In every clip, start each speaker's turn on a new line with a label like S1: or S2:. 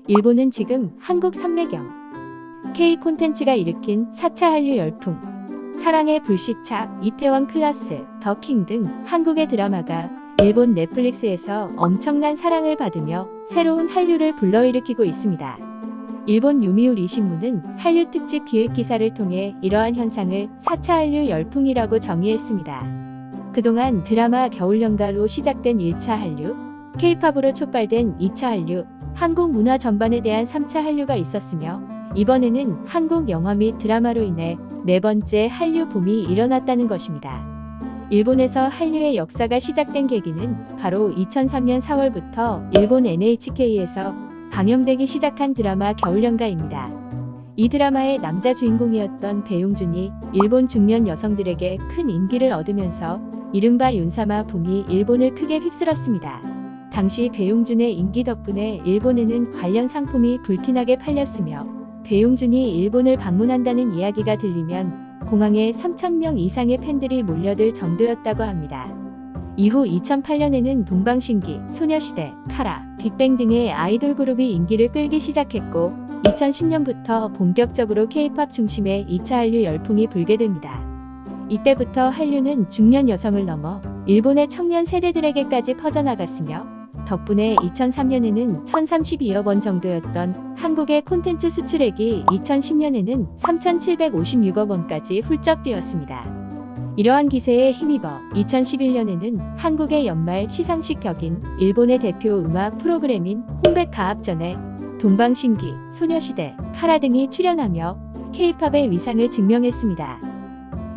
S1: 일본은 지금 한국 삼매경, K 콘텐츠가 일으킨 4차 한류 열풍, 사랑의 불시착, 이태원 클라스, 더킹 등 한국의 드라마가 일본 넷플릭스에서 엄청난 사랑을 받으며 새로운 한류를 불러일으키고 있습니다. 일본 요미우리 신문은 한류 특집 기획 기사를 통해 이러한 현상을 4차 한류 열풍이라고 정의했습니다. 그동안 드라마 겨울연가로 시작된 1차 한류, K-팝으로 촉발된 2차 한류, 한국 문화 전반에 대한 3차 한류가 있었으며 이번에는 한국 영화 및 드라마로 인해 네 번째 한류 붐이 일어났다는 것입니다. 일본에서 한류의 역사가 시작된 계기는 바로 2003년 4월부터 일본 NHK에서 방영되기 시작한 드라마 겨울연가입니다. 이 드라마의 남자 주인공이었던 배용준이 일본 중년 여성들에게 큰 인기를 얻으면서 이른바 윤사마 붐이 일본을 크게 휩쓸었습니다. 당시 배용준의 인기 덕분에 일본에는 관련 상품이 불티나게 팔렸으며 배용준이 일본을 방문한다는 이야기가 들리면 공항에 3,000명 이상의 팬들이 몰려들 정도였다고 합니다. 이후 2008년에는 동방신기, 소녀시대, 카라, 빅뱅 등의 아이돌 그룹이 인기를 끌기 시작했고 2010년부터 본격적으로 K-팝 중심의 2차 한류 열풍이 불게 됩니다. 이때부터 한류는 중년 여성을 넘어 일본의 청년 세대들에게까지 퍼져나갔으며 덕분에 2003년에는 1,032억 원 정도였던 한국의 콘텐츠 수출액이 2010년에는 3,756억 원까지 훌쩍 뛰었습니다. 이러한 기세에 힘입어 2011년에는 한국의 연말 시상식 격인 일본의 대표 음악 프로그램인 혼백 가합전에 동방신기, 소녀시대, 카라 등이 출연하며 K-팝의 위상을 증명했습니다.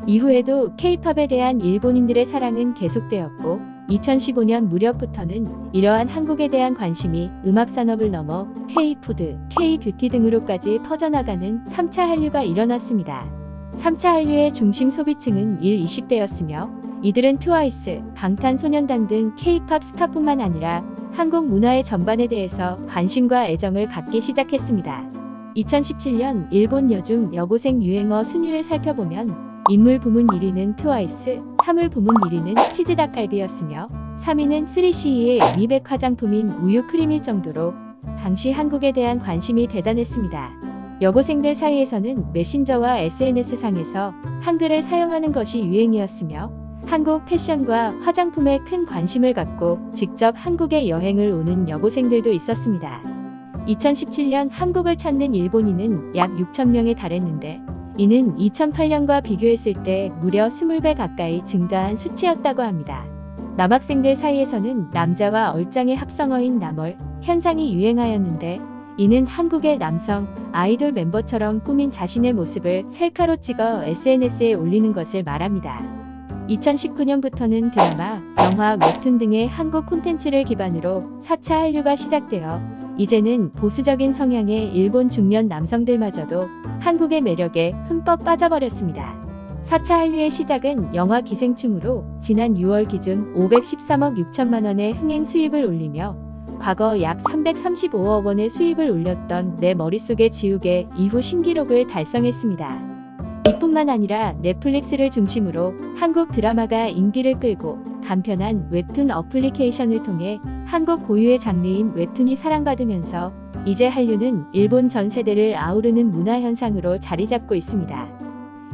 S1: 이후에도 K-팝에 대한 일본인들의 사랑은 계속되었고 2015년 무렵부터는 이러한 한국에 대한 관심이 음악 산업을 넘어 K-푸드, K-뷰티 등으로까지 퍼져나가는 3차 한류가 일어났습니다. 3차 한류의 중심 소비층은 20대였으며 이들은 트와이스, 방탄소년단 등 K-팝 스타뿐만 아니라 한국 문화의 전반에 대해서 관심과 애정을 갖기 시작했습니다. 2017년 일본 여중 여고생 유행어 순위를 살펴보면 인물 부문 1위는 트와이스, 사물 부문 1위는 치즈 닭갈비였으며 3위는 3CE의 미백 화장품인 우유 크림일 정도로 당시 한국에 대한 관심이 대단했습니다. 여고생들 사이에서는 메신저와 SNS상에서 한글을 사용하는 것이 유행이었으며 한국 패션과 화장품에 큰 관심을 갖고 직접 한국에 여행을 오는 여고생들도 있었습니다. 2017년 한국을 찾는 일본인은 약 6,000명에 달했는데 이는 2008년과 비교했을 때 무려 20배 가까이 증가한 수치였다고 합니다. 남학생들 사이에서는 남자와 얼짱의 합성어인 남얼 현상이 유행하였는데 이는 한국의 남성 아이돌 멤버처럼 꾸민 자신의 모습을 셀카로 찍어 SNS에 올리는 것을 말합니다. 2019년부터는 드라마, 영화, 웹툰 등의 한국 콘텐츠를 기반으로 4차 한류가 시작되어 이제는 보수적인 성향의 일본 중년 남성들마저도 한국의 매력에 흠뻑 빠져버렸습니다. 4차 한류의 시작은 영화 기생충으로 지난 6월 기준 513억 6천만 원의 흥행 수입을 올리며 과거 약 335억 원의 수입을 올렸던 내 머릿속의 지우개 이후 신기록을 달성했습니다. 이뿐만 아니라 넷플릭스를 중심으로 한국 드라마가 인기를 끌고 간편한 웹툰 어플리케이션을 통해 한국 고유의 장르인 웹툰이 사랑받으면서 이제 한류는 일본 전 세대를 아우르는 문화현상으로 자리잡고 있습니다.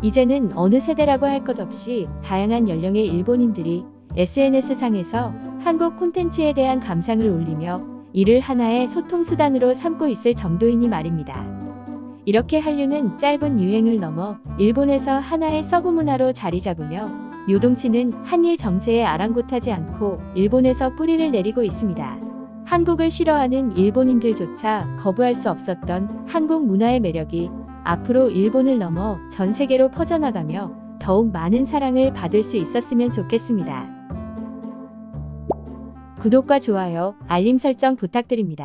S1: 이제는 어느 세대라고 할 것 없이 다양한 연령의 일본인들이 SNS상에서 한국 콘텐츠에 대한 감상을 올리며 이를 하나의 소통수단으로 삼고 있을 정도이니 말입니다. 이렇게 한류는 짧은 유행을 넘어 일본에서 하나의 서구 문화로 자리 잡으며 요동치는 한일 정세에 아랑곳하지 않고 일본에서 뿌리를 내리고 있습니다. 한국을 싫어하는 일본인들조차 거부할 수 없었던 한국 문화의 매력이 앞으로 일본을 넘어 전 세계로 퍼져나가며 더욱 많은 사랑을 받을 수 있었으면 좋겠습니다. 구독과 좋아요, 알림 설정 부탁드립니다.